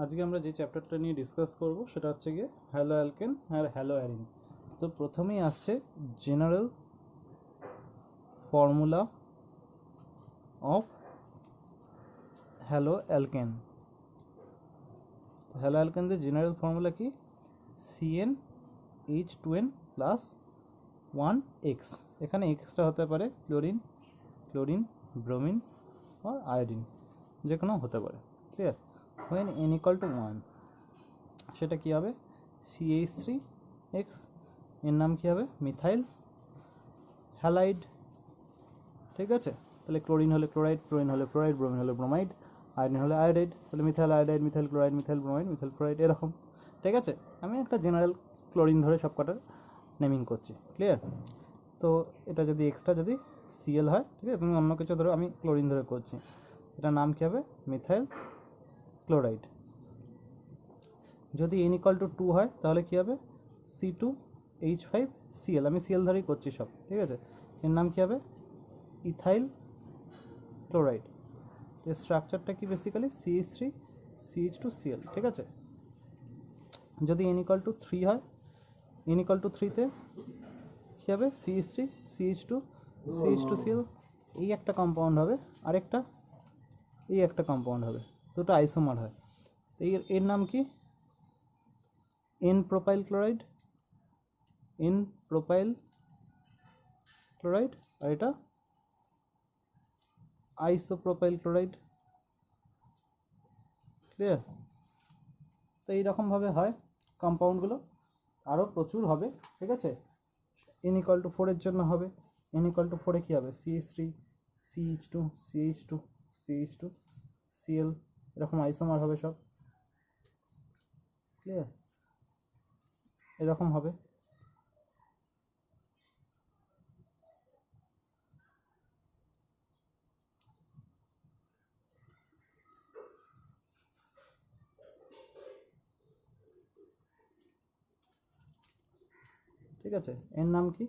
আজকে আমরা যে চ্যাপ্টারটা নিয়ে ডিসকাস করব সেটা হচ্ছে গিয়ে হ্যালো অ্যালকেন আর হ্যালো অ্যারিন। তো প্রথমেই আসছে general formula of haloalkane. হ্যালো অ্যালকেনদের জেনারেল ফর্মুলা কি? CnH2n plus 1x। এখানে এক্সটা হতে পারে ক্লোরিন, ব্রোমিন আর আয়োডিন, যে কোনো হতে পারে। Clear? when n equal to 1 সেটা কি হবে? CH3X। এর নাম কি হবে? Methyl halide. ঠিক আছে, তাহলে ক্লোরিন হলে ক্লোরাইড, ক্লোরিন হলে ফ্লোরাইড, ব্রোমিন হলে ব্রোমাইড, আয়োডিন হলে আয়োডাইড, তাহলে methyl iodide, methyl chloride, methyl bromide, methyl fluoride, এরকম। ঠিক আছে, আমি একটা জেনারেল ক্লোরিন ধরে সব কটার নেমিং করছি। ক্লিয়ার? তো এটা যদি এক্সট্রা যদি সিএল হয়, ঠিক আছে, তুমি অন্য কিছু ধরো, আমি ক্লোরিন ধরে করছি, এটার নাম কী হবে? Methyl chloride. যদি n equal to 2 হয় তাহলে কী হবে? C2H5Cl। আমি সিএল ধরেই করছি সব। ঠিক আছে, এর নাম কী হবে? Ethyl chloride. এর স্ট্রাকচারটা কি? Basically CH3CH2Cl। ঠিক আছে, যদি n equal to 3 হয়, n equal to 3-তে কী হবে? CH3CH2CH2Cl। এই একটা কম্পাউন্ড হবে, আরেকটা এই একটা কম্পাউন্ড হবে, দুটো আইসোমার হয়। তো এর নাম কি? n propyl chloride, n propyl chloride, আর এটা আইসোপ্রোপাইল ক্লোরাইড। ক্লিয়ার? তো এইরকমভাবে হয় কম্পাউন্ডগুলো, আরও প্রচুর হবে। ঠিক আছে, n equal to 4 এর জন্য হবে, n equal to 4-এ কী হবে? CH3CH2CH2CH2Cl, এরকম আইসোমার হবে সব। ক্লিয়ার? এরকম হবে। ঠিক আছে, এর নাম কি?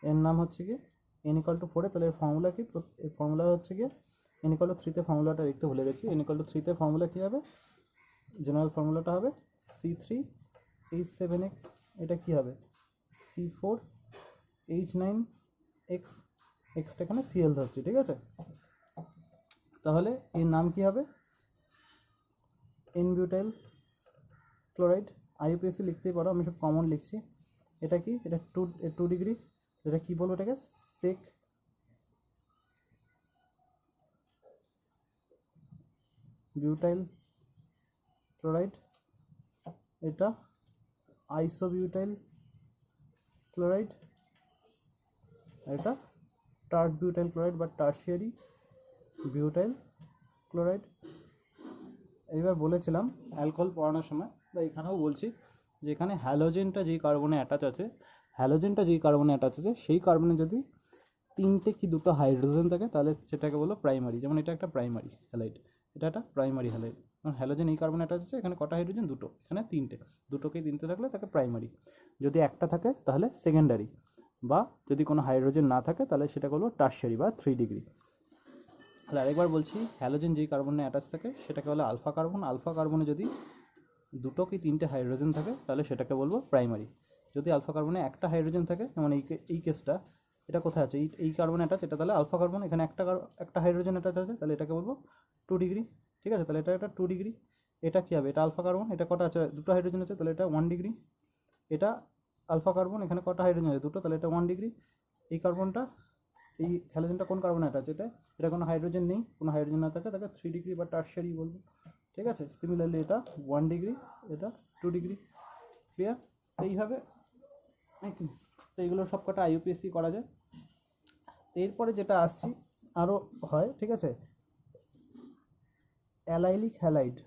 এর নাম হচ্ছে গিয়ে n equal to 4-এ, তাহলে এর ফর্মুলা কি? এর ফর্মুলা হচ্ছে গিয়ে n equal to 3-তে, ফর্মুলাটা লিখতে ভুলে গেছি। n equal to 3-তে ফর্মুলা কী হবে? জেনারেল ফর্মুলাটা হবে C3H7X। এটা কি হবে? C4H9X। এক্সটা এখানে Cl ধরছি। ঠিক আছে, তাহলে এর নাম কি হবে? N-butyl chloride. IUPAC লিখতেই পারো, আমি সব কমন লিখছি। এটা কি? এটা 2 ডিগ্রি। এটা কি বলবো? এটাকে সেক বিউটাইল ক্লোরাইড। এটা আইসোবিউটাইল ক্লোরাইড। এটা টার্ট বিউটাইল ক্লোরাইড বা টার্সিয়ারি বিউটাইল ক্লোরাইড। এইবার বলেছিলাম অ্যালকোহল পড়ানোর সময়, বা এখানেও বলছি, যে এখানে হ্যালোজেনটা যেই কার্বনে অ্যাটাচ আছে, সেই কার্বনে যদি 3টে কি 2টো হাইড্রোজেন থাকে তাহলে সেটাকে বলো প্রাইমারি। যেমন এটা একটা প্রাইমারি হ্যালাইড, এটা একটা প্রাইমারি হ্যালাইড। কারণ হ্যালোজেন এই কার্বনে অ্যাটাচ আছে, এখানে কটা হাইড্রোজেন? 2টো, এখানে 3টে। 2টোকেই 3টে থাকলে তাকে প্রাইমারি। যদি একটা থাকে তাহলে সেকেন্ডারি, বা যদি কোনো হাইড্রোজেন না থাকে তাহলে সেটা বলবো টার্সিয়ারি বা 3 ডিগ্রি। তাহলে আরেকবার বলছি, হ্যালোজেন যেই কার্বনে অ্যাটাচ থাকে সেটাকে বলে আলফা কার্বন। আলফা কার্বনে যদি 2টো কি 3টে হাইড্রোজেন থাকে তাহলে সেটাকে বলবো প্রাইমারি। যদি আলফা কার্বনে একটা হাইড্রোজেন থাকে, যেমন এই কেসটা, এটা কোথায় আছে? এই কার্বন অ্যাটাচ, এটা তাহলে আলফা কার্বন, এখানে একটা হাইড্রোজেন অ্যাটাচ আছে, তাহলে এটাকে বলবো 2 ডিগ্রি। ঠিক আছে, তাহলে এটা একটা 2 ডিগ্রি। এটা কী হবে? এটা আলফা কার্বন, এটা কটা আছে? 2টো হাইড্রোজেন আছে, তাহলে এটা 1 ডিগ্রি। এটা আলফা কার্বন, এখানে কটা হাইড্রোজেন আছে? 2টো, তাহলে এটা 1 ডিগ্রি। এই কার্বনটা, এই হ্যালোজেনটা কোন কার্বন অ্যাটাচ? এটা কোনো হাইড্রোজেন নেই, কোনো হাইড্রোজেন না থাকে, তাকে 3 ডিগ্রি বা টার্সিয়ারি বলবো। ঠিক আছে, সিমিলারলি এটা 1 ডিগ্রি, এটা 2 ডিগ্রি। ক্লিয়ার? এইভাবে তো এইগুলো সব কটা IUPAC করা যায়। এরপরে যেটা আসছি আরও হয়। ঠিক আছে, অ্যালাইলিক হ্যালাইড।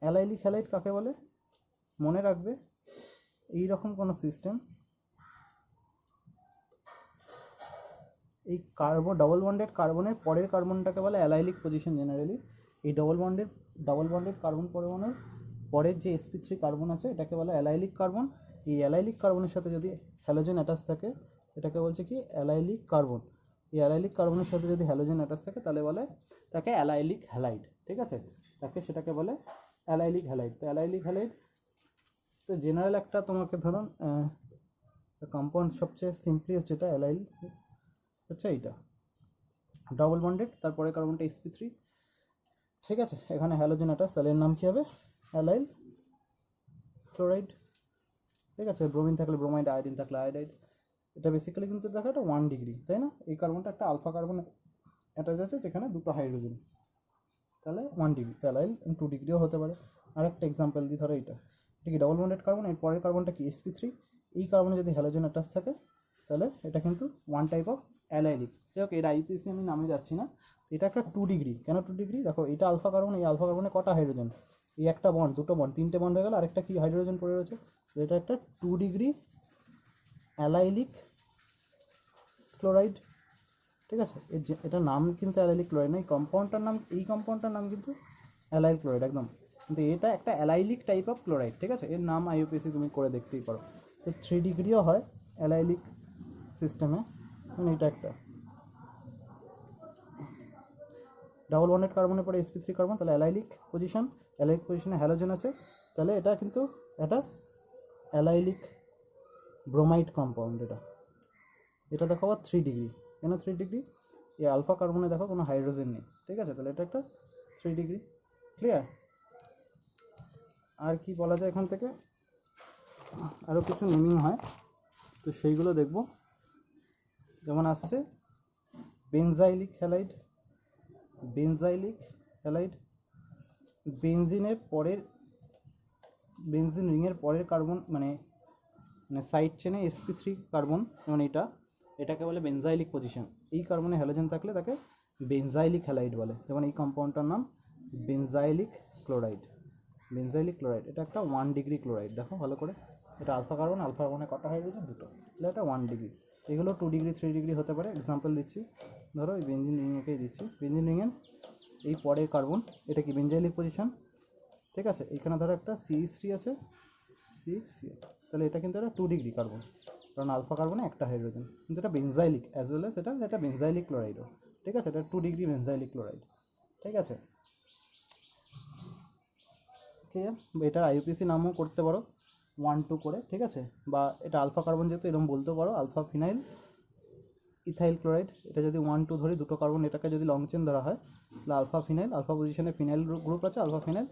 অ্যালাইলিক হ্যালাইড কাকে বলে? মনে রাখবে, এইরকম কোনো সিস্টেম, এই ডবল বন্ডেড কার্বনের পরের কার্বনটাকে বলে অ্যালাইলিক পজিশন জেনারেলি। এই ডবল বন্ডেড কার্বন পরমাণুর পরের যে sp3 কার্বন আছে এটাকে বলে অ্যালাইলিক কার্বন। এই অ্যালাইলিক কার্বনের সাথে যদি হ্যালোজেন অ্যাটাচ থাকে এটাকে বলছে কি? Allylic carbon. এই অ্যালাইলিক কার্বনের সাথে যদি হ্যালোজেন অ্যাটাচ থাকে তাহলে বলে তাকে অ্যালাইলিক হ্যালাইড। ঠিক আছে, সেটাকে বলে অ্যালাইলিক হ্যালাইড। তো অ্যালাইলিক হ্যালাইড তো জেনারেল একটা তোমাকে ধরুন কম্পাউন্ড সবচেয়ে সিম্পলেস্ট যেটা অ্যালাইল হচ্ছে এইটা ডাবল বন্ডেড, তারপরে কার্বনটা sp3, ঠিক আছে। এখানে হ্যালোজেন অ্যাটাচ, তাহলে এর নাম কী হবে? অ্যালাইল ক্লোরাইড, ঠিক আছে। ব্রোমিন থাকলে ব্রোমাইড, আয়োডিন থাকলে আয়োডাইড। এটা বেসিক্যালি কিন্তু দেখো এটা 1 ডিগ্রি, তাই না? এই কার্বনটা একটা আলফা কার্বন অ্যাটাচ আছে যেখানে দুটো হাইড্রোজেন, তাহলে 1 ডিগ্রি। তাহলে 2 ডিগ্রিও হতে পারে। আরেকটা এক্সাম্পল দিই, ধরো এটা কি ডাবল বন্ডেড কার্বন, এর পরের কার্বনটা কি sp3, এই কার্বনে যদি হ্যালোজেন অ্যাটাচ থাকে তাহলে এটা কিন্তু ওয়ান টাইপ অফ অ্যালাইলিক। যাই হোক, এটা আইপিসি আমি নামে যাচ্ছি না। এটা একটা 2 ডিগ্রি। কেন 2 ডিগ্রি? দেখো এটা আলফা কার্বন, এই আলফা কার্বনে কটা হাইড্রোজেন? এই একটা বন্ড, দুটো বন্ড, তিনটে বন্ড হয়ে গেল, আরেকটা কি হাইড্রোজেন পড়ে রয়েছে। তো এটা একটা 2 ডিগ্রি অ্যালাইলিক ক্লোরাইড, ঠিক আছে। এটার নাম কিন্তু অ্যালাইলিক ক্লোরাইড নয়, কম্পাউন্ডটার নাম, এই কম্পাউন্ডটার নাম কিন্তু অ্যালাইল ক্লোরাইড একদম। কিন্তু এটা একটা অ্যালাইলিক টাইপ অফ ক্লোরাইড, ঠিক আছে। এর নাম আইইউপিএসি তুমি করে দেখতেই পারো। তো 3 ডিগ্রিও হয় অ্যালাইলিক সিস্টেমে, মানে এটা একটা ডাবল বন্ডেড কার্বনের পরে sp3 কার্বন, তাহলে অ্যালাইলিক পজিশনে হ্যালোজেন আছে, তাহলে এটা কিন্তু একটা অ্যালাইলিক ব্রোমাইড কম্পাউন্ড। এটা দেখো আবার 3 ডিগ্রি। কেন 3 ডিগ্রি? এই আলফা কার্বনে দেখো কোনো হাইড্রোজেন নেই, ঠিক আছে। তাহলে এটা একটা 3 ডিগ্রি। ক্লিয়ার? আর কি বলা যায় এখান থেকে? আরও কিছু নেমিং হয়, তো সেইগুলো দেখব। যেমন আসছে বেনজাইলিক হ্যালাইড, বেনজিনের পরের, বেনজিন রিংয়ের পরের কার্বন মানে সাইড চেনে sp3 কার্বন, যেমন এটাকে বলে বেনজাইলিক পজিশন। এই কার্বনে হ্যালোজেন থাকলে তাকে বেনজাইলিক হ্যালাইড বলে। যেমন এই কম্পাউন্ডটার নাম বেনজাইলিক ক্লোরাইড। এটা একটা 1 ডিগ্রি ক্লোরাইড। দেখো ভালো করে, এটা আলফা কার্বনে কটা হাইড্রোজেন? দুটো, তাহলে এটা 1 ডিগ্রি। এগুলো 2 ডিগ্রি 3 ডিগ্রি হতে পারে। এক্সাম্পল দিচ্ছি, ধরো এই বেনজিন রিংয়েকেই দিচ্ছি। বেনজিন রিংয়ের এই পরের কার্বন, এটা কি বেনজাইলিক পজিশন, ঠিক আছে। এখানে ধরো একটা CH3 আছে, তাহলে এটা কিন্তু একটা 2 ডিগ্রি কার্বন, কারণ আলফা কার্বনে একটা হাইড্রোজেন, কিন্তু এটা বেনজাইলিক অ্যাজ ওয়েল অ্যাজ এটা বেনজাইলিক ক্লোরাইডও, ঠিক আছে। এটা 2 ডিগ্রি বেনজাইলিক ক্লোরাইড, ঠিক আছে। ঠিক আছে, এটার আইইউপিএসি নামও করতে পারো 1-2 করে, ঠিক আছে। বা এটা আলফা কার্বন যেহেতু এরকম বলতেও পারো, আলফা ফিনাইল ইথাইল ক্লোরাইড। এটা যদি 1-2 ধরি, দুটো কার্বন, এটাকে যদি লং চেন ধরা হয় তাহলে আলফা ফিনাইল, আলফা পজিশনে ফিনাইল গ্রুপ আছে, আলফা ফিনাইল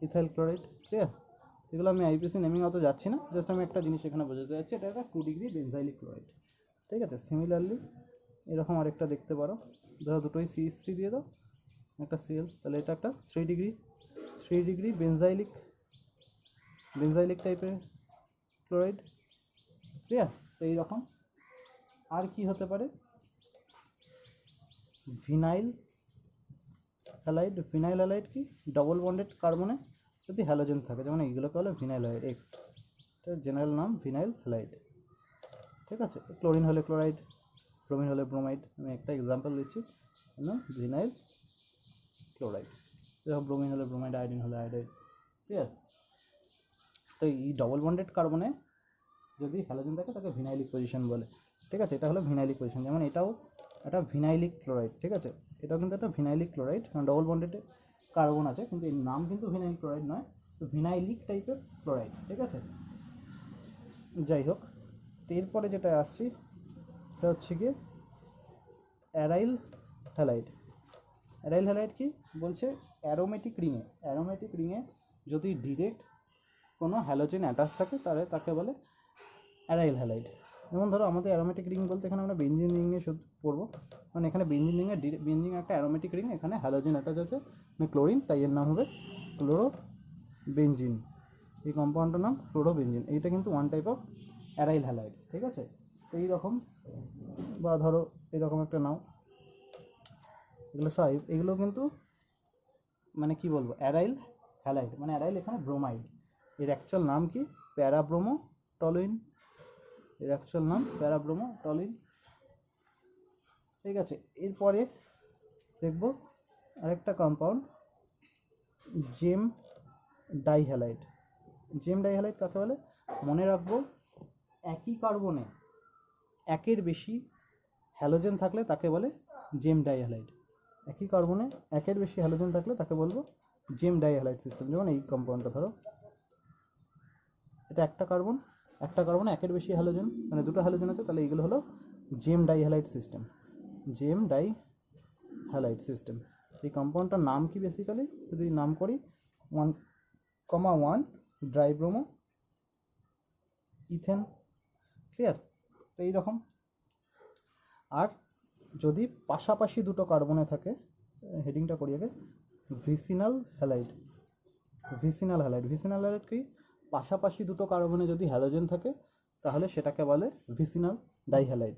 ইথাইল ক্লোরাইড। ঠিক আছে, এগুলো আমি আইপিসি নেমিং অত যাচ্ছি না, জাস্ট আমি একটা জিনিস এখানে বোঝাতে যাচ্ছি, এটা একটা 2 ডিগ্রি বেনজাইলিক ক্লোরাইড, ঠিক আছে। সিমিলারলি এরকম আরেকটা দেখতে পারো, ধরো দুটোই CH3 দিয়ে দাও, একটা Cl, তাহলে এটা একটা 3 ডিগ্রি বেনজাইলিক টাইপের ক্লোরাইড। ক্লিয়ার? তো এইরকম আর কি হতে পারে? ভিনাইল হ্যালাইড কি ডবল বন্ডেড কার্বনে যদি হ্যালোজেন থাকে, যেমন এইগুলোকে বলে ভিনাইল হ্যালাইড এক্স, এটার জেনারেল নাম ভিনাইল হ্যালাইড, ঠিক আছে। ক্লোরিন হলে ক্লোরাইড, ব্রোমিন হলে ব্রোমাইড। আমি একটা এক্সাম্পল দিচ্ছি, ভিনাইল ক্লোরাইড, যেমন ব্রোমিন হলে ব্রোমাইড, আয়োডিন হলে আয়োডাইড। ক্লিয়ার? তো এই ডবল বন্ডেড কার্বনে যদি হ্যালোজেন থাকে তাকে ভিনাইলিক পজিশন বলে, ঠিক আছে। এটা হলো ভিনাইলিক পজিশন, যেমন এটাও একটা ভিনাইলিক ক্লোরাইড, ঠিক আছে। এটাও কিন্তু একটা ভিনাইলিক ক্লোরাইড, কারণ ডবল বন্ডেড কার্বন আছে, কিন্তু এর নাম কিন্তু ভিনাইল ক্লোরাইড নয়, তো ভিনাইলিক টাইপের ক্লোরাইড, ঠিক আছে। যাই হোক, এরপরে যেটা আসছি সেটা হচ্ছে গিয়ে অ্যারাইল হ্যালাইড কি বলছে? অ্যারোমেটিক রিংয়ে যদি ডিরেক্ট কোনো হ্যালোজেন অ্যাটাচ থাকে তাহলে তাকে বলে অ্যারাইল হ্যালাইড। যেমন ধরো আমাদের অ্যারোমেটিক রিং বলতে এখানে আমরা বেনজিন রিং নিয়ে শুধু পড়বো, কারণ এখানে বেনজিন একটা অ্যারোমেটিক রিং, এখানে হ্যালোজেন অ্যাটাচ আছে মানে ক্লোরিন, তাই এর নাম হবে ক্লোরোবেনজিন। এই কম্পাউন্ডটার নাম ক্লোরোবেনজিন। এইটা কিন্তু one type of aryl halide, ঠিক আছে। তো এইরকম, বা ধরো এরকম একটা নাও, এগুলো কিন্তু মানে কি বলবো, অ্যারাইল হ্যালাইড, মানে অ্যারাইল এখানে ব্রোমাইড। এর অ্যাকচুয়াল নাম কি? প্যারাব্রোমোটলুইন। ঠিক আছে। এরপরে দেখব আরেকটা কম্পাউন্ড, জেম ডাইহ্যালাইড কাকে বলে? মনে রাখবো, একই কার্বনে একের বেশি হ্যালোজেন থাকলে তাকে বলে জেম ডাইহ্যালাইড। একই কার্বনে একের বেশি হ্যালোজেন থাকলে তাকে বলবো জেম ডাইহ্যালাইড সিস্টেম। যেমন এই কম্পাউন্ডটা ধরো, এটা একটা কার্বনে একের বেশি হ্যালোজেন, মানে দুটো হ্যালোজেন আছে, তাহলে এইগুলো হলো জেম ডাইহ্যালাইড সিস্টেম। জেম ডাইহ্যালাইড সিস্টেম। এই কম্পাউন্ডটার নাম কি বেসিক্যালি যদি নাম করি 1,1 ড্রাইব্রোমো ইথেন। ক্লিয়ার? তো এইরকম। আর যদি পাশাপাশি দুটো কার্বনে থাকে, হেডিংটা করি আগে, ভিসিনাল হ্যালাইড। ভিসিনাল হ্যালাইড কি? পাশাপাশি দুটো কার্বনে যদি হ্যালোজেন থাকে তাহলে সেটাকে বলে ভিসিনাল ডাইহ্যালাইড।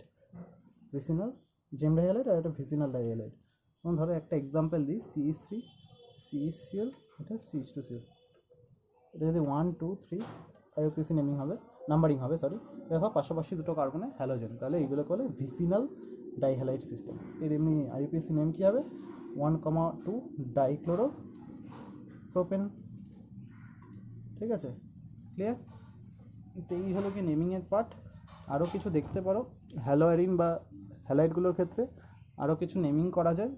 ভিসিনাল জেম ডাইহ্যালাইড আর একটা ভিসিনাল ডাইহ্যালাইড। যেমন ধরো একটা এক্সাম্পল দিই, CH3CH এটা CH2Cl। এটা যদি 1 2 3 IUPAC নাম্বারিং হবে সরি, দেখো পাশাপাশি দুটো কার্বনে হ্যালোজেন, তাহলে এইগুলোকে বলে ভিসিনাল ডাইহ্যালাইড সিস্টেম। এর এমনি IUPAC নেম কী হবে? 1,2 ডাইক্লোরো প্রোপেন। ঠিক আছে, ক্লিয়ার? তো এই হলো কি নেমিংয়ের পার্ট। আরও কিছু দেখতে পারো হ্যালোয়ারিন বা হ্যালাইডগুলোর ক্ষেত্রে আরও কিছু নেমিং করা যায়,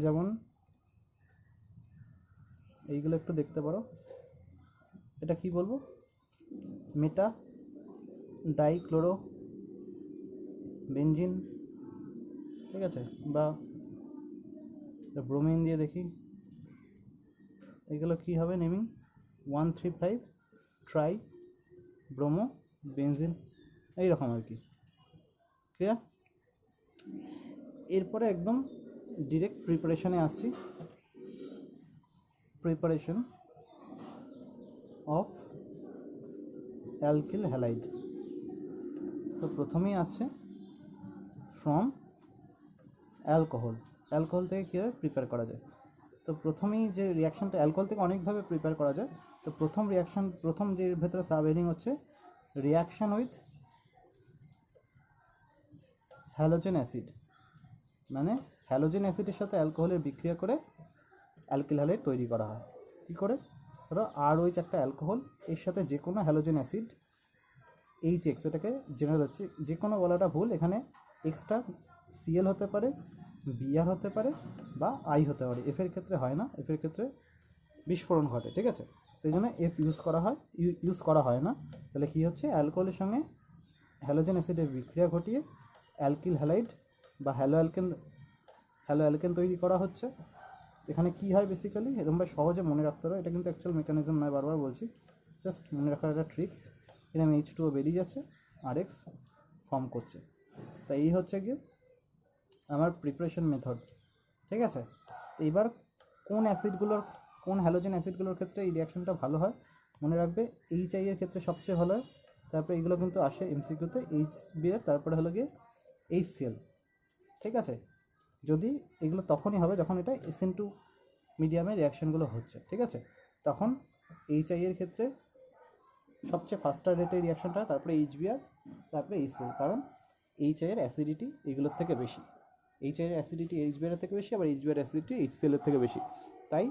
যেমন এইগুলো একটু দেখতে পারো। এটা কি বলবো? মেটা ডাইক্লোরো বেনজিন। ঠিক আছে, বা ব্রোমিন দিয়ে দেখি এগুলো কি হবে নেমিং? 1,3,5 ট্রাই ব্রোমো বেনজিন, এইরকম আর কি। ক্লিয়ার? এরপরে একদম ডিরেক্ট প্রিপারেশনে আসছি। Preparation of alkyl halide. তো প্রথমেই আসছে ফ্রম অ্যালকোহল থেকে কীভাবে প্রিপেয়ার করা যায়। তো প্রথমেই যে রিয়াকশানটা, অ্যালকোহল থেকে অনেকভাবে প্রিপেয়ার করা যায়। তো প্রথম যে ভেতরে সাব হেডিং হচ্ছে রিয়াকশান উইথ হ্যালোজেন অ্যাসিড, মানে হ্যালোজেন অ্যাসিডের সাথে অ্যালকোহলের বিক্রিয়া করে অ্যালকিল হ্যালাইড তৈরি করা হয়। কী করে? ধরো RH একটা অ্যালকোহল, এর সাথে যে কোনো হ্যালোজেন অ্যাসিড HX, এটাকে জেনারেল হচ্ছে, যে কোনো বলাটা ভুল, এখানে এক্সটা Cl হতে পারে, Br হতে পারে, বা I হতে পারে। এফের ক্ষেত্রে হয় না, এফের ক্ষেত্রে বিস্ফোরণ ঘটে। ঠিক আছে, সেই জন্য এফ ইউজ করা হয় না। তাহলে কী হচ্ছে? অ্যালকোহলের সঙ্গে হ্যালোজেন অ্যাসিডের বিক্রিয়া ঘটিয়ে অ্যালকিল হ্যালাইড বা হ্যালো অ্যালকেন তৈরি করা হচ্ছে। এখানে কি হয় বেসিক্যালি, এরকমভাবে সহজে মনে রাখতে হবে। এটা কিন্তু অ্যাকচুয়াল মেকানিজম নয়, বারবার বলছি, জাস্ট মনে রাখার একটা ট্রিক্স। এরকম H2O বেরিয়ে যাচ্ছে, RX ফর্ম করছে। তাই এই হচ্ছে গিয়ে আমার প্রিপারেশন মেথড। ঠিক আছে, এইবার কোন হ্যালোজেন অ্যাসিডগুলোর ক্ষেত্রে এই রিয়াকশনটা ভালো হয় মনে রাখবে। HI এর ক্ষেত্রে সবচেয়ে ভালো হয়। তারপরে এগুলো কিন্তু আসে MCQতে, HBr, তারপরে হলো গিয়ে HCl। ঠিক আছে, যদি এগুলো তখনই হবে যখন এটা SN2 মিডিয়ামে রিয়াকশানগুলো হচ্ছে। ঠিক আছে, তখন HI এর ক্ষেত্রে সবচেয়ে ফাস্টার রেটে রিয়াকশানটা হয়, তারপরে HBr, তারপরে HCl, কারণ HI এর অ্যাসিডিটি এগুলোর থেকে বেশি। HI এর অ্যাসিডিটি HBr এর থেকে বেশি, আবার HBr এর অ্যাসিডিটি HCl এর থেকে বেশি। তাই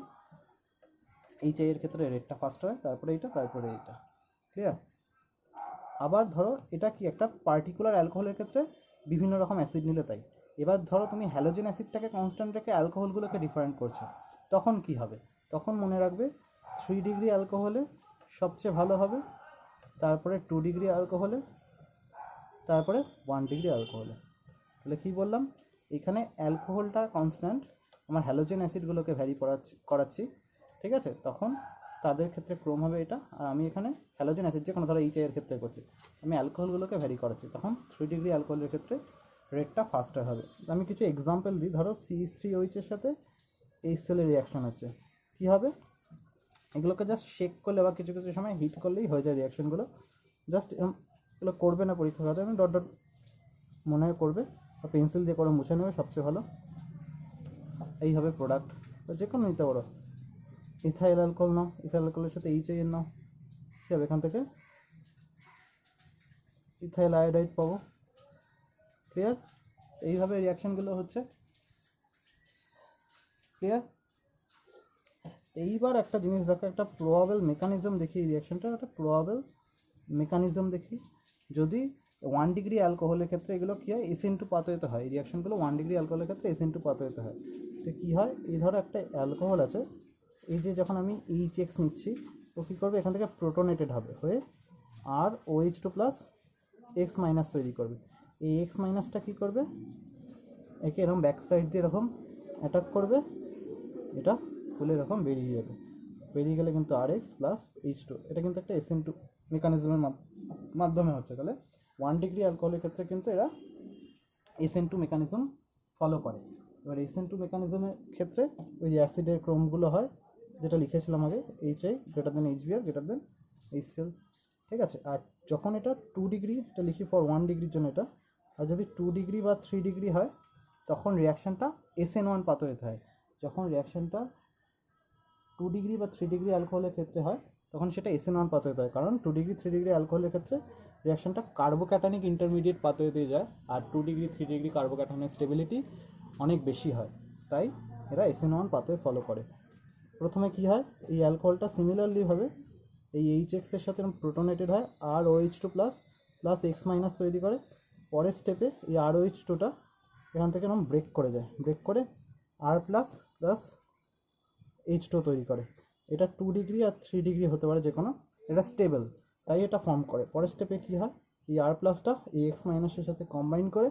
HI এর ক্ষেত্রে রেটটা ফাস্ট হয়, তারপরে এইটা, তারপরে এইটা। ক্লিয়ার? আবার ধরো এটা কি একটা পার্টিকুলার অ্যালকোহলের ক্ষেত্রে বিভিন্ন রকম অ্যাসিড নিলে তাই। এবার ধরো তুমি হ্যালোজেন অ্যাসিডটাকে কনস্ট্যান্ট রেখে অ্যালকোহলগুলোকে ডিফারেন্ট করছো, তখন কি হবে? তখন মনে রাখবে 3 ডিগ্রি অ্যালকোহলে সবচেয়ে ভালো হবে, তারপরে 2 ডিগ্রি অ্যালকোহলে, তারপরে 1 ডিগ্রি অ্যালকোহলে। তাহলে কী বললাম? এখানে অ্যালকোহলটা কনস্ট্যান্ট, আমার হ্যালোজেন অ্যাসিডগুলোকে ভ্যারি করাচ্ছি। ঠিক আছে, তখন তাদের ক্ষেত্রে ক্রোম হবে এটা, আর আমি এখানে হ্যালোজেন অ্যাসিড যে কোনো ধরো HI এর ক্ষেত্রে করছি, আমি অ্যালকোহলগুলোকে ভ্যারি করাচ্ছি, তখন 3 ডিগ্রি অ্যালকোহলের ক্ষেত্রে রেটটা ফাস্টার হবে। আমি কিছু এক্সাম্পল দিই। ধরো CH3OH এর সাথে HCl এর রিয়াকশান হচ্ছে, কী হবে? এগুলোকে জাস্ট শেক করলে বা কিছু কিছু সময় হিট করলেই হয়ে যায় রিয়াকশানগুলো। জাস্ট এগুলো করবে না পরীক্ষা খাতে, আমি ডট ডট মনে হয় করবে, বা পেন্সিল দিয়ে করে মুছে নেবে, সবচেয়ে ভালো। এই হবে প্রোডাক্ট, যে কোনো নিতে পারো। ইথাইল অ্যালকোহল নাও, ইথাইল অ্যালকোহলের সাথে HIN নাও, কী হবে? এখান থেকে ইথাইল আয়োডাইড পাবো। ক্লিয়ার? এইভাবে রিয়াকশানগুলো হচ্ছে। ক্লিয়ার? এইবার একটা জিনিস দেখো, একটা প্রবাবেল মেকানিজম দেখি এই রিয়াকশানটার, একটা প্রবাবেল মেকানিজম দেখি। যদি 1 ডিগ্রি অ্যালকোহলের ক্ষেত্রে এগুলো কী হয়? SN2 পাথওয়েতে হয়। এই রিয়াকশানগুলো 1 ডিগ্রি অ্যালকোহলের ক্ষেত্রে SN2 পাথওয়েতে হয়। তো কী হয়? এই ধরো একটা অ্যালকোহল আছে, এই যে যখন আমি এইচ নিচ্ছি ও কী করবে, এখান থেকে প্রোটোনেটেড হবে হয়ে আর OH2 প্লাস এক্স মাইনাস তৈরি করবে। এই এক্স মাইনাসটা কী করবে, একে এরকম ব্যাক সাইড দিয়ে এরকম অ্যাটাক করবে, এটা খুলে এরকম বেরিয়ে যাবে। বেরিয়ে গেলে কিন্তু RX প্লাস H2, এটা কিন্তু একটা SN2 মেকানিজমের মাধ্যমে হচ্ছে। তাহলে 1 ডিগ্রি অ্যালকোহলের ক্ষেত্রে কিন্তু এরা SN2 মেকানিজম ফলো করে। এবার SN2 মেকানিজমের ক্ষেত্রে ওই যে অ্যাসিডের ক্রোমগুলো হয়, যেটা লিখেছিলাম আগে, HI greater than HBr greater than HCl, ঠিক আছে। আর যখন এটা 2 ডিগ্রি, এটা লিখি ফর 1 ডিগ্রির জন্য এটা, আর যদি 2 ডিগ্রি বা 3 ডিগ্রি হয় তখন রিয়াকশানটা SN1 পাথওয়েতে হয়। যখন রিয়াকশানটা 2 ডিগ্রি বা 3 ডিগ্রি অ্যালকোহলের ক্ষেত্রে হয় তখন সেটা SN1 পাথওয়েতে হয়, কারণ 2 ডিগ্রি 3 ডিগ্রি অ্যালকোহলের ক্ষেত্রে রিয়াকশানটা কার্বোক্যাটানিক ইন্টারমিডিয়েট পাথওয়েতে যায়, আর 2 ডিগ্রি 3 ডিগ্রি কার্বোক্যাটানের স্টেবিলিটি অনেক বেশি হয়, তাই এরা SN1 পাথওয়ে ফলো করে। প্রথমে কি হয়, এই অ্যালকোহলটা সিমিলারলিভাবে এই HX এর সাথে প্রোটোনেটেড হয় আর OH2 plus plus x minus তৈরি করে। পরের স্টেপে এই ROH2টা এখান থেকে এরকম ব্রেক করে যায়, ব্রেক করে R প্লাস প্লাস H2 তৈরি করে। এটা 2 ডিগ্রি আর 3 ডিগ্রি হতে পারে যে কোনো, এটা স্টেবল তাই এটা ফর্ম করে। পরের স্টেপে কী হয়, এই R প্লাসটা এই এক্স মাইনাসের সাথে কম্বাইন করে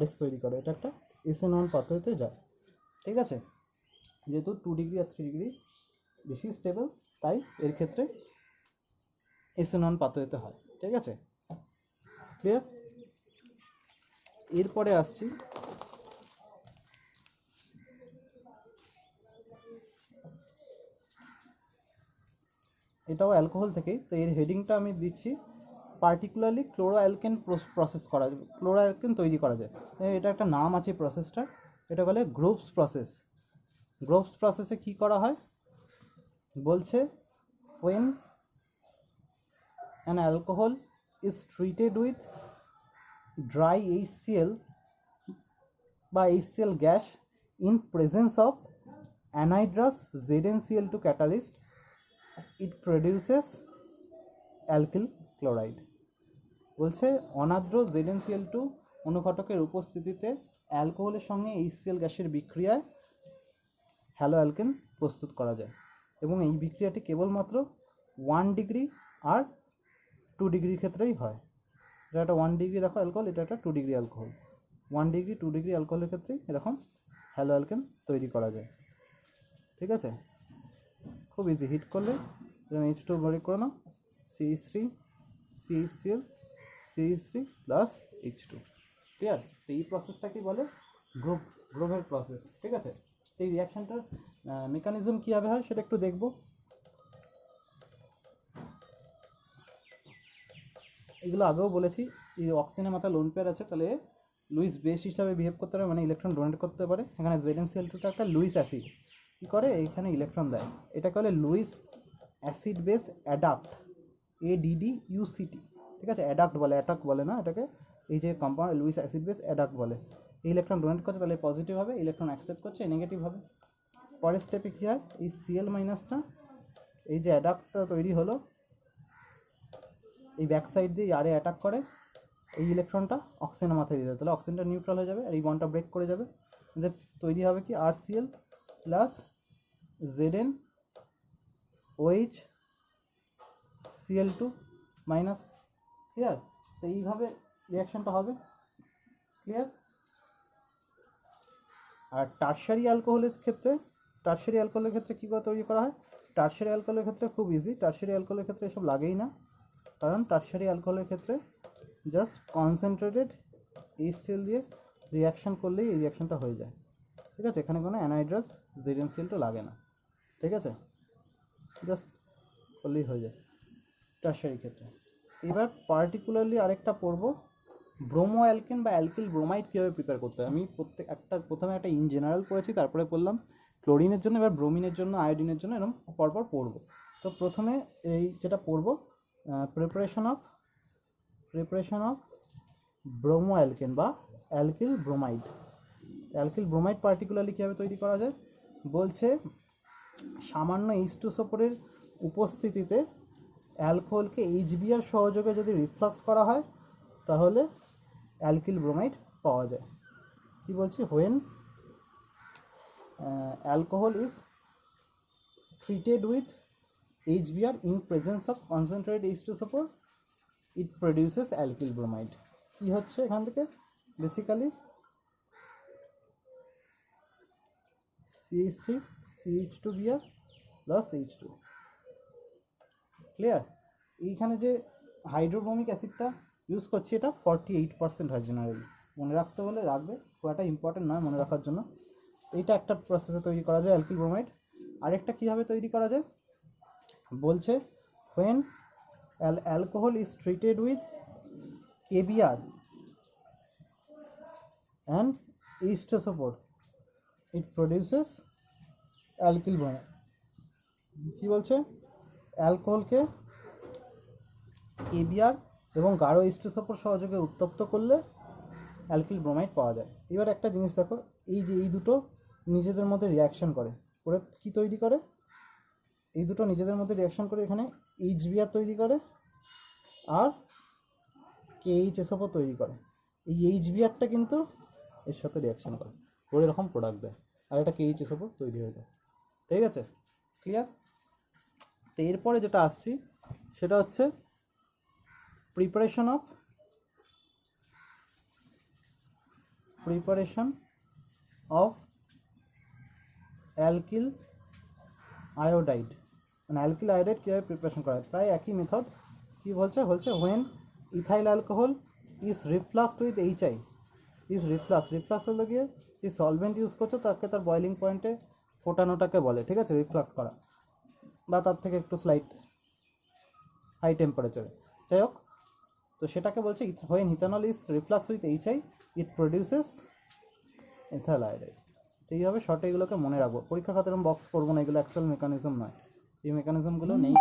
RX তৈরি করে, এটা একটা SN1 পাথওয়েতে যায়, ঠিক আছে। যেহেতু 2 ডিগ্রি আর 3 ডিগ্রি বেশি স্টেবল তাই এর ক্ষেত্রে SN1 পাথওয়েতে হয়, ঠিক আছে, ক্লিয়ার। এরপরে আসছি এটাও অ্যালকোহল থেকেই, তো এর হেডিংটা আমি দিচ্ছি পার্টিকুলারলি ক্লোরোঅ্যালকেন প্রসেস করা যায়, ক্লোরোঅ্যালকেন তৈরি করা যায়। এটা একটা নাম আছে প্রসেসটার, এটা বলে গ্রোভস প্রসেস। গ্রোভস প্রসেসে কি করা হয় বলছে, when an alcohol is treated with dry HCl বা HCl gas in presence of anhydrous ZnCl2 catalyst, it produces alkyl chloride। বলছে অনার্দ্র ZnCl2 অনুঘটকের উপস্থিতিতে অ্যালকোহলের সঙ্গে HCl গ্যাসের বিক্রিয়ায় হ্যালো অ্যালকেন প্রস্তুত করা যায়, এবং এই বিক্রিয়াটি কেবলমাত্র 1 ডিগ্রি আর 2 ডিগ্রির ক্ষেত্রেই হয়। এটা একটা 1 ডিগ্রি দেখো অ্যালকোহল, এটা একটা 2 ডিগ্রি অ্যালকোহল। 1 ডিগ্রি 2 ডিগ্রি অ্যালকোহলের ক্ষেত্রেই এরকম হ্যালো অ্যালকেন তৈরি করা যায়, ঠিক আছে। খুব ইজি, হিট করলে H2 ব্রেক করে নাও, CH3 CHCl CH3 plus H2, clear. তো এই প্রসেসটাকে বলে গ্রোভের প্রসেস, ঠিক আছে। এই রিয়াকশানটার মেকানিজম কীভাবে হয় সেটা একটু দেখব। এগুলো আগেও বলেছি, এই অক্সিজেনের মাথায় লোন পেয়ার আছে, তাহলে লুইস বেস হিসাবে বিহেভ করতে পারে, মানে ইলেকট্রন ডোনেট করতে পারে। এখানে ZnCl2টা একটা লুইস অ্যাসিড, কী করে এইখানে ইলেকট্রন দেয়, এটাকে বলে লুইস অ্যাসিড বেস অ্যাডাক্ট, ADDUCT, ঠিক আছে। অ্যাডাক্ট বলে, অ্যাটাক বলে না এটাকে, এই যে কম্পাউন্ড লুইস অ্যাসিড বেস অ্যাডাক্ট বলে। এই ইলেকট্রন ডোনেট করছে তাহলে পজিটিভ হবে, ইলেকট্রন অ্যাকসেপ্ট করছে নেগেটিভ হবে। পরের স্টেপে কী হয়, এই Cl মাইনাসটা এই যে অ্যাডাক্টটা তৈরি হলো এই ব্যাক সাইড দিয়ে আরে অ্যাটাক করে, এই ইলেকট্রনটা অক্সিজেনের মাথায় দিয়ে দেয়, তাহলে অক্সিজেনটা নিউট্রাল হয়ে যাবে আর এই বন্ডটা ব্রেক করে যাবে। যে তৈরি হবে কি RCl plus ZnOH Cl2 minus, clear. তো এইভাবে রিয়াকশানটা হবে, ক্লিয়ার। আর টারশারি অ্যালকোহলের ক্ষেত্রে কী করে তৈরি করা হয়, টারশারি অ্যালকোহলের ক্ষেত্রে খুব ইজি। টারশারি অ্যালকোহলের ক্ষেত্রে এসব লাগেই না, কারণ টারশারি অ্যালকোহলের ক্ষেত্রে জাস্ট কনসেন্ট্রেটেড HCl দিয়ে রিয়াকশান করলেই এই রিয়াকশানটা হয়ে যায়, ঠিক আছে। এখানে কোনো অ্যানাইড্রাস ZnCl2 লাগে না, ঠিক আছে, জাস্ট করলেই হয়ে যায় টারশারি ক্ষেত্রে। এবার পার্টিকুলারলি আরেকটা পড়বো, ব্রোমো অ্যালকেন বা অ্যালকিল ব্রোমাইড কীভাবে প্রিপেয়ার করতে হয়। আমি প্রথমে একটা ইন জেনারেল পড়েছি, তারপরে পড়লাম ক্লোরিনের জন্য, এবার ব্রোমিনের জন্য, আয়োডিনের জন্য, এরকম পরপর পড়বো। তো প্রথমে এই যেটা পড়বো, প্রিপারেশন অফ ব্রোমো অ্যালকেন বা alkyl bromide. Alkyl bromide particularly কীভাবে তৈরি করা যায় বলছে, সামান্য H2SO4-এর উপস্থিতিতে অ্যালকোহলকে HBr সহযোগে যদি রিফ্লাক্স করা হয় তাহলে অ্যালকিল ব্রোমাইড পাওয়া যায়। কি বলছি, when alcohol is treated with HBr in presence of concentrated H2SO4 it produces alkyl bromide. কি হচ্ছে এখান থেকে basically CH3 CH2Br plus H2, clear? এইখানে যে হাইড্রোব্রোমিক অ্যাসিডটা ইউজ করছি এটা 48% হয় জেনারেলি, মনে রাখতে হলে রাখবে, খুব একটা ইম্পর্টেন্ট নয় মনে রাখার জন্য। এইটা একটা প্রসেসে তৈরি করা যায় অ্যালকিল ব্রোমাইড। আরেকটা কীভাবে তৈরি করা যায় বলছে, when alcohol is treated with KBr and H2SO4 it produces alkyl bromide। কি বলছে, অ্যালকোহলকে KBr এবং গাঢ় H2SO4 সহযোগে উত্তপ্ত করলে অ্যালকিল ব্রোমাইড পাওয়া যায়। এবার একটা জিনিস দেখো, এই যে এই দুটো নিজেদের মধ্যে রিয়াকশন করে কি তৈরি করে, এই দুটো নিজেদের মধ্যে রিয়াকশন করে এখানে HBr তৈরি করে আর KHSO4 তৈরি করে। এই HBrটা কিন্তু এর সাথে রিয়াকশন করে এরকম প্রোডাক্ট দেয়, আর এটা KHSO4 তৈরি হয়ে যায়। ঠিক আছে, ক্লিয়ার? তো এরপরে যেটা আসছি সেটা হচ্ছে প্রিপারেশন অফ অ্যালকিল আয়োডাইড, মানে অ্যালকিল আয়োডাইড কীভাবে প্রিপারেশন করা হয়, প্রায় একই মেথড। কী বলছে when ethyl alcohol is refluxed with HI is reflux হলো গিয়ে যে সলভেন্ট ইউজ করছো তাকে তার বয়লিং পয়েন্টে ফোটানোটাকে বলে, ঠিক আছে, রিফ্লাক্স করা, বা তার থেকে একটু স্লাইট হাই টেম্পারেচারে, যাই হোক। তো সেটাকে বলছে when ethanol is refluxed with HI it produces ethyl iodide। তো এইভাবে শর্টে এগুলোকে মনে রাখবো, পরীক্ষার খাতে এরকম বক্স করবো না, এগুলো অ্যাকচুয়াল মেকানিজম নয়, এই মেকানিজমগুলো নেই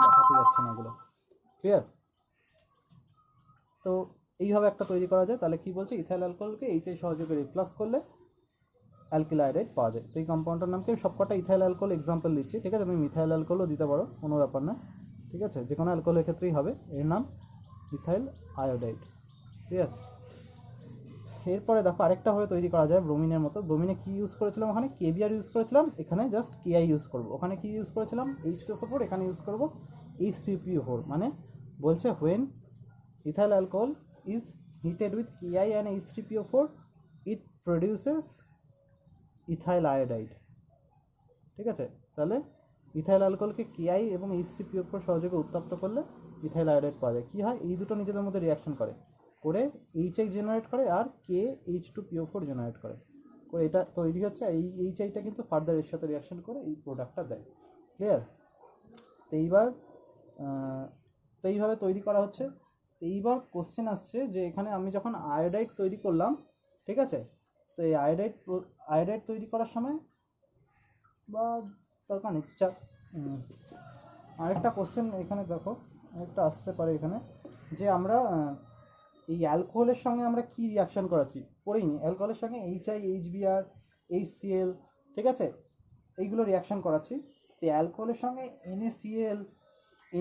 দেখাতে যাচ্ছে না এগুলো, ক্লিয়ার? তো এইভাবে একটা তৈরি করা যায়। তাহলে কি বলছে, ইথাইল অ্যালকোহলকে HI সহযোগে রিফ্লাক্স করলে অ্যালকিল আয়োডাইড পাওয়া যায়। তো এই কম্পাউন্ডটার নামকে আমি সবকটা ইথাইল অ্যালকোহল এক্সাম্পল দিচ্ছি, ঠিক আছে? তুমি মিথাইল অ্যালকোহলও দিতে পারো, কোনো ব্যাপার না, ঠিক আছে? যে কোনো অ্যালকোহলের ক্ষেত্রেই হবে, এর নাম ইথাইল আয়োডাইড, ঠিক আছে? এরপরে দেখো আরেকটা ভাবে তৈরি করা যায় ব্রোমিনের মতো। ব্রোমিনে কি ইউজ করেছিলাম, ওখানে KBr ইউজ করেছিলাম, এখানে জাস্ট KI ইউজ করবো। ওখানে কি ইউজ করেছিলাম, H2SO4, এখানে ইউজ করবো H3PO4। মানে বলছে when ethyl alcohol is heated with KI and H3PO4 it produces ethyl iodide, ঠিক আছে? তাহলে ইথাইল অ্যালকোহলকে KI এবং H3PO4 সহযোগে উত্তপ্ত করলে ইথাইল আয়োডাইড পাওয়া যায়। কী হয়, এই দুটো নিজেদের মধ্যে রিয়াকশন করে HI জেনারেট করে আর KH2PO4 জেনারেট করে এটা তৈরি হচ্ছে। এই HIটা কিন্তু ফার্দার এর সাথে রিয়াকশন করে এই প্রোডাক্টটা দেয়, ক্লিয়ার? তো এইভাবে তৈরি করা হচ্ছে। এইবার কোশ্চেন আসছে যে এখানে আমি যখন আয়োডাইড তৈরি করলাম, ঠিক আছে, তো এই আয়োডাইড তৈরি করার সময় বা দরকার নেই, আরেকটা কোশ্চেন এখানে দেখো একটা আসতে পারে এখানে, যে আমরা এই অ্যালকোহলের সঙ্গে আমরা কি রিয়াকশন করাচ্ছি পড়িনি। অ্যালকোহলের সঙ্গে HI HBr HCl, ঠিক আছে, এইগুলো রিয়াকশন করাচ্ছি। তো অ্যালকোহলের সঙ্গে NaCl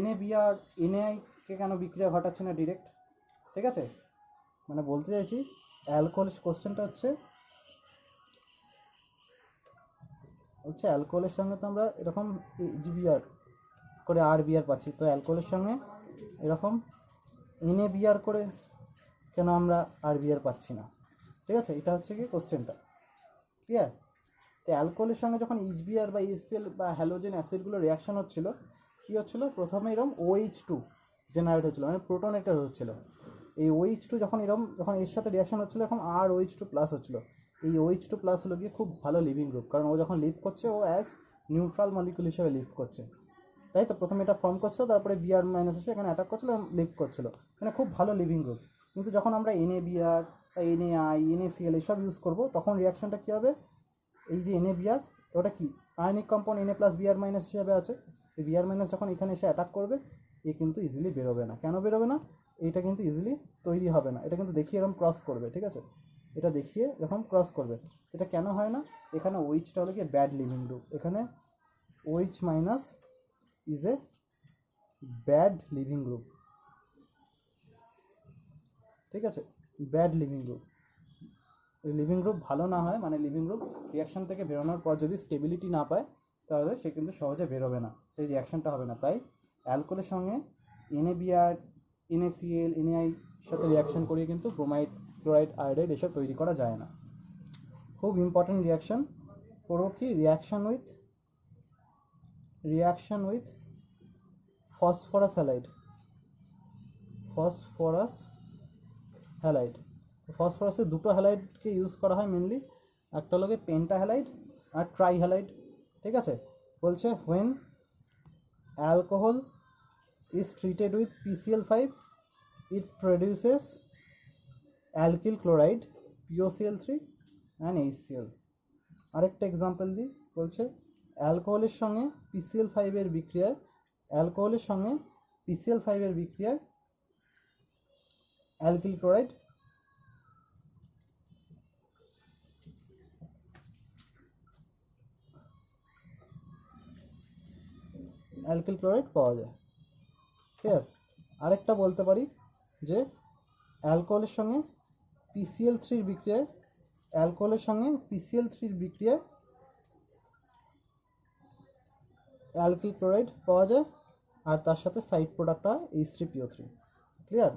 NaBr NaI কে কেন বিক্রিয়া ঘটাচ্ছি না ডিরেক্ট, ঠিক আছে? মানে বলতে চাইছি অ্যালকোহল কোশ্চেনটা হচ্ছে অ্যালকোহলের সঙ্গে তো আমরা এরকম HBr করে RBr পাচ্ছি, তো অ্যালকোহলের সঙ্গে এরকম NaBr করে কেন আমরা RBr পাচ্ছি না, ঠিক আছে? এটা হচ্ছে কি কোশ্চেনটা, ক্লিয়ার? তো অ্যালকোহলের সঙ্গে যখন HBr বা HCl বা হ্যালোজেন অ্যাসিডগুলো রিয়াকশন হচ্ছিল, কী হচ্ছিলো, প্রথমে এরকম OH2 জেনারেট হচ্ছিলো, মানে প্রোটোনেটার হচ্ছিলো। এই OH2 যখন এর সাথে রিয়াকশন হচ্ছিলো, এখন আর OH2 প্লাস হচ্ছিলো। এই OH2 প্লাস হলো গিয়ে খুব ভালো লিভিং গ্রুপ, কারণ ও যখন লিভ করছে ও অ্যাজ নিউট্রাল মলিকুল হিসেবে লিভ করছে, তাই তো? প্রথমে এটা ফর্ম করছিল, তারপরে Br মাইনাস এসে এখানে অ্যাটাক করছিল, লিভ করছিল, মানে খুব ভালো লিভিং গ্রুপ। কিন্তু যখন আমরা NaBr বা NaI NaCl এসব ইউজ করবো, তখন রিয়াকশনটা কী হবে, এই যে NaBr ওটা কি ionic compound Na plus Br minus হিসাবে আছে, এই Br মাইনাস যখন এখানে এসে অ্যাটাক করবে, এ কিন্তু ইজিলি বেরোবে না। কেন বেরোবে না, এইটা কিন্তু ইজিলি তৈরি হবে না, এটা কিন্তু দেখিয়ে এরকম ক্রস করবে, ঠিক আছে? এটা দেখিয়ে এরকম ক্রস করবে। এটা কেন হয় না, এখানে OHটা হলো গিয়ে ব্যাড লিভিং গ্রুপ, এখানে OH minus is a bad living group, ঠিক আছে? Bad living group, living group ভালো না হয়, মানে লিভিং গ্রুপ রিয়াকশন থেকে বেরোনোর পর যদি স্টেবিলিটি না পায়, তাহলে সে কিন্তু সহজে বেরোবে না, সেই রিয়াকশানটা হবে না। তাই অ্যালকোহলের সঙ্গে NaBr, NaCl, NaI সাথে রিয়াকশান করিয়ে কিন্তু ব্রোমাইড, ক্লোরাইড, আয়োডাইড এসব তৈরি করা যায় না। খুব ইম্পর্টেন্ট রিয়াকশান করবো কি, রিয়াকশান উইথ ফসফরাস হ্যালাইড। ফসফরাসের দুটো হ্যালাইডকে ইউজ করা হয় মেনলি, একটা হলো পেন্টা হ্যালাইড আর ট্রাই হ্যালাইড। ঠিক আছে, বলছে when alcohol is treated with PCl5 it produces alkyl chloride, POCl3 and HCl। আরেকটা এক্সাম্পল দিই, বলছে অ্যালকোহলের সঙ্গে PCl5 এর বিক্রিয়ায় অ্যালকিল ক্লোরাইড পাওয়া যায়। ক্লিয়ার? আরেকটা বলতে পারি যে অ্যালকোহলের সঙ্গে PCl3 বিক্রিয়ায় অ্যালকিল ক্লোরাইড পাওয়া যায়, আর তার সাথে সাইড প্রোডাক্ট হয় H3PO3। ক্লিয়ার?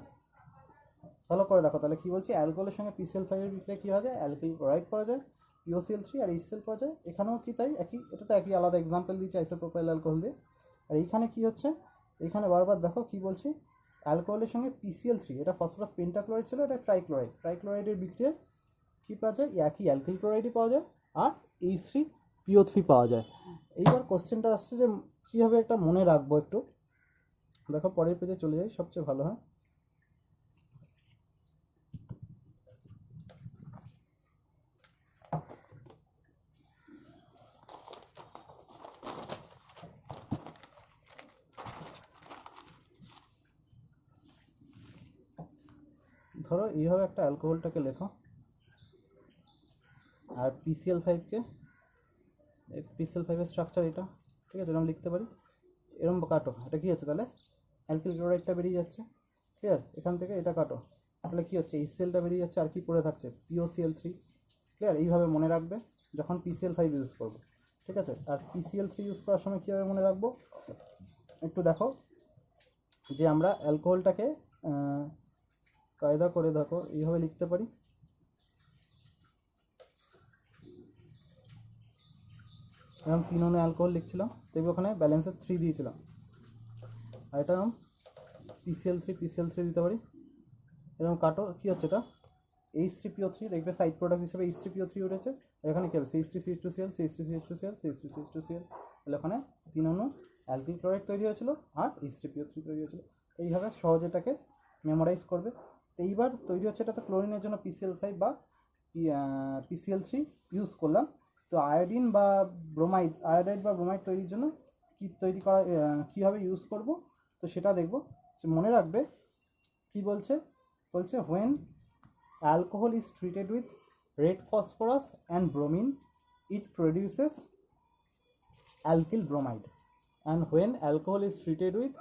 ভালো করে দেখো তাহলে কি বলছি, অ্যালকোহলের সঙ্গে PCl5 এর বিক্রিয়া কী হয় যায়, অ্যালকিল ক্লোরাইড পাওয়া যায়, POCl3 আর HCl পাওয়া যায়। এখানেও কি তাই, এটা তো একই, আলাদা এক্সাম্পল দিচ্ছি আইসোপ্রোপাইল অ্যালকোহল দিয়ে। আর এইখানে কি হচ্ছে, এখানে বারবার দেখো কি বলছি, অ্যালকোহলের সঙ্গে PCl3, এটা ফসফরাস পেন্টাক্লোরাইড ছিল, এটা ট্রাইক্লোরাইডের বিক্রিয়ায় কী পাওয়া যায়, একই অ্যালকিল ক্লোরাইডই পাওয়া যায় আর H3PO3 পাওয়া যায়। এইবার কোশ্চেনটা আসছে যে কীভাবে একটা মনে রাখবো, একটু দেখো পরের পেজে চলে যাই, সবচেয়ে ভালো হয়। ধরো এইভাবে একটা অ্যালকোহলটাকে লেখো, আর PCl5 এর স্ট্রাকচার এটা, ঠিক আছে, এরকম লিখতে পারি, এরকম কাটো, এটা কী হচ্ছে তাহলে অ্যালকিল ক্লোরাইডটা বেরিয়ে যাচ্ছে। ক্লিয়ার? এখান থেকে এটা কাটো, তাহলে কী হচ্ছে, HClটা বেরিয়ে যাচ্ছে, আর কি পড়ে থাকছে, POCl3। ক্লিয়ার? এইভাবে মনে রাখবে যখন PCl5 ইউজ করবো। ঠিক আছে, আর PCl3 ইউজ করার সময় কীভাবে মনে রাখবো, একটু দেখো যে আমরা অ্যালকোহলটাকে কায়দা করে দেখো এইভাবে লিখতে পারি, এরকম 3 অণু অ্যালকোহল লিখছিলাম, দেখবো ওখানে ব্যালেন্সের 3 দিয়েছিলাম, আর এটা এরকম PCl3 দিতে পারি, এরকম কাটো, কী হচ্ছে এটা H3PO3, দেখবে সাইড প্রোডাক্ট হিসেবে H3PO3 উঠেছে, আর এখানে কী হবে CH3CH2Cl, তাহলে ওখানে 3 অণু অ্যালকিল ক্লোরাইড তৈরি হয়েছিল আর H3PO3 তৈরি হয়েছিল। এইভাবে সহজে এটাকে মেমোরাইজ করবে। তো এইবার তৈরি হচ্ছে, এটা তো ক্লোরিনের জন্য PCl5 বা PCl3 ইউজ করলাম। তো আয়োডাইড বা ব্রোমাইড তৈরির জন্য কীভাবে ইউজ করব, তো সেটা দেখব। মনে রাখবে কি বলছে when alcohol is treated with red phosphorus and bromine it produces alkyl bromide, and when alcohol is treated with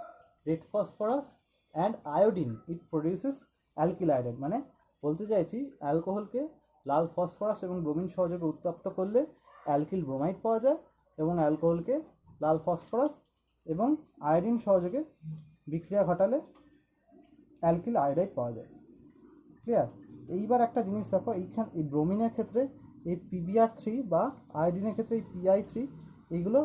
red phosphorus and iodine it produces alkyl iodide। মানে বলতে চাইছি অ্যালকোহলকে লাল ফসফরাস এবং ব্রোমিন সহযোগে উত্তপ্ত করলে অ্যালকিল ব্রোমাইড পাওয়া যায়, এবং অ্যালকোহলকে লাল ফসফরাস এবং আয়োডিন সহযোগে বিক্রিয়া ঘটালে অ্যালকিল আয়োডাইড পাওয়া যায়। ক্লিয়ার? এইবার একটা জিনিস দেখো, এই ব্রোমিনের ক্ষেত্রে এই PBr3 বা আয়োডিনের ক্ষেত্রে এই PI3, এইগুলো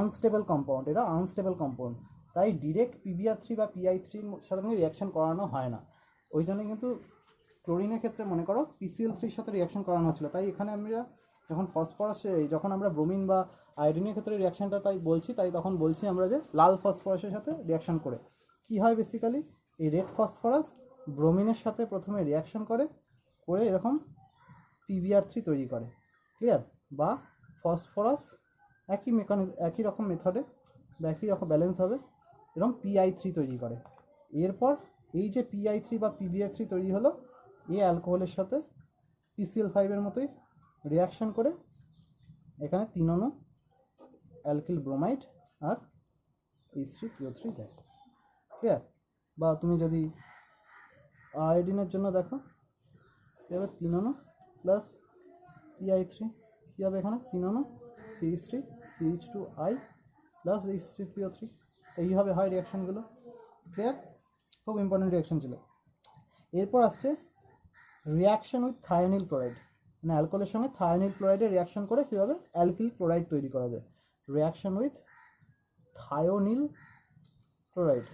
আনস্টেবল কম্পাউন্ড, এরা আনস্টেবল কম্পাউন্ড, তাই ডিরেক্ট PBr3 বা PI3 সাথে রিয়াকশান করানো হয় না। ওই জন্য কিন্তু ক্লোরিনের ক্ষেত্রে মনে করো PCl3 সাথে রিয়াকশান করানো হচ্ছিলো, তাই এখানে আমরা যখন আমরা ব্রোমিন বা আয়োডিনের ক্ষেত্রে রিয়াকশানটা তখন বলছি আমরা যে লাল ফসফরাসের সাথে রিয়াকশান করে কি হয়, বেসিক্যালি এই রেড ফসফরাস ব্রোমিনের সাথে প্রথমে রিয়াকশান করে এরকম PBr3 তৈরি করে। ক্লিয়ার? বা ফসফরাস একই রকম মেথডে বা একই রকম ব্যালেন্স হবে, এরকম PI3 তৈরি করে। এরপর এই যে PI3 বা PBr3 তৈরি হলো, এই অ্যালকোহলের সাথে PCl5 এর মতোই রিয়াকশান করে এখানে 3 অণু অ্যালকিল ব্রোমাইড আর H3PO3 দেয়। ক্লিয়ার? বা তুমি যদি আয়োডিনের জন্য দেখো, এবার 3 অণু প্লাস PI3 কী হবে, এখানে 3 অণু CH3 CH2I প্লাস H3PO3। এইভাবে হয় রিয়াকশানগুলো। ক্লিয়ার? খুব ইম্পর্টেন্ট রিয়াকশান ছিল। এরপর আসছে রিয়াকশান উইথ থায়োনিল ক্লোরাইড, মানে অ্যালকোহলের সঙ্গে থায়োনিল ক্লোরাইডের রিয়াকশন করে কীভাবে অ্যালকিল ক্লোরাইড তৈরি করা যায়। Reaction with thionyl chloride,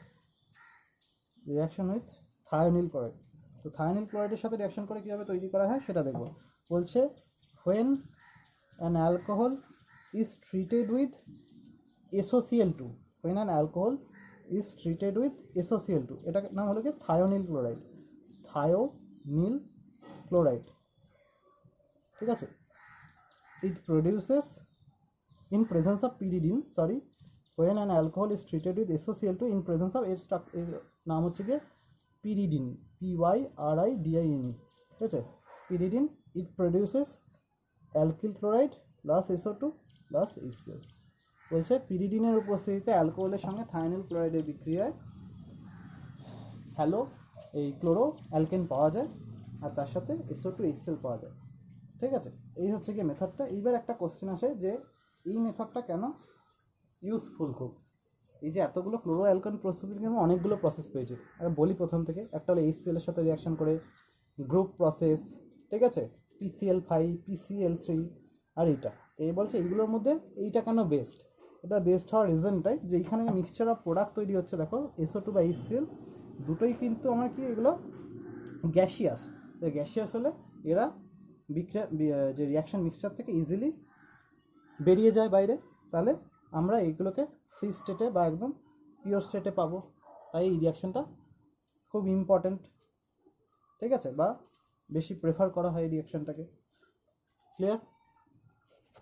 reaction with thionyl chloride. তো থায়োনিল ক্লোরাইডের সাথে রিয়াকশন করে কীভাবে তৈরি করা হয় সেটা দেখব। বলছে when an alcohol is treated with SOCl2, when an alcohol is treated with SOCl2, এটার নাম হলো কি থায়োনিল ক্লোরাইড, থায়োনিল ক্লোরাইড, ঠিক আছে। it produces in presence of pyridine, sorry, when an alcohol is treated with SOCl2 in presence of এর নাম হচ্ছে কি pyridine, PYRIDINE, ঠিক আছে, pyridine, it produces alkyl chloride plus SO2 plus HCl। বলছে পিরিডিনের উপস্থিতিতে অ্যালকোহলের সঙ্গে থায়োনিল ক্লোরাইডের বিক্রিয়ায় হ্যালো এই ক্লোরো অ্যালকেন পাওয়া যায় আর তার সাথে SO2 HCl পাওয়া যায়, ঠিক আছে। এই হচ্ছে কি মেথডটা। এইবার একটা কোশ্চেন আসে যে এই মেথডটা কেন ইউজফুল খুব। এই যে এতগুলো ক্লোরো অ্যালকেন প্রস্তুতির জন্য অনেকগুলো প্রসেস পেয়েছে, আর বলি প্রথম থেকে। একটা হলো HCl এর সাথে রিয়াকশন করে গ্রুপ প্রসেস, ঠিক আছে, PCl5 PCl3 আর এইটা। এই বলছে এইগুলোর মধ্যে এইটা কেন বেস্ট। এটা বেস্ট হওয়ার রিজনটাই যে এইখানে মিক্সচার অফ প্রোডাক্ট তৈরি হচ্ছে, দেখো SO2 বা HCl দুটোই কিন্তু আমার কি এগুলো গ্যাসিয়াস। তো গ্যাসিয়াস হলে এরা বিক্রিয়া যে রিয়াকশন মিক্সচার থেকে ইজিলি বেরিয়ে যায় বাইরে, তাহলে আমরা এইগুলোকে ফ্রি স্টেটে বা একদম পিওর স্টেটে পাবো। তাই এই রিয়াকশনটা খুব ইম্পর্ট্যান্ট, ঠিক আছে, বা বেশি প্রেফার করা হয় এই রিয়াকশনটাকে। ক্লিয়ার?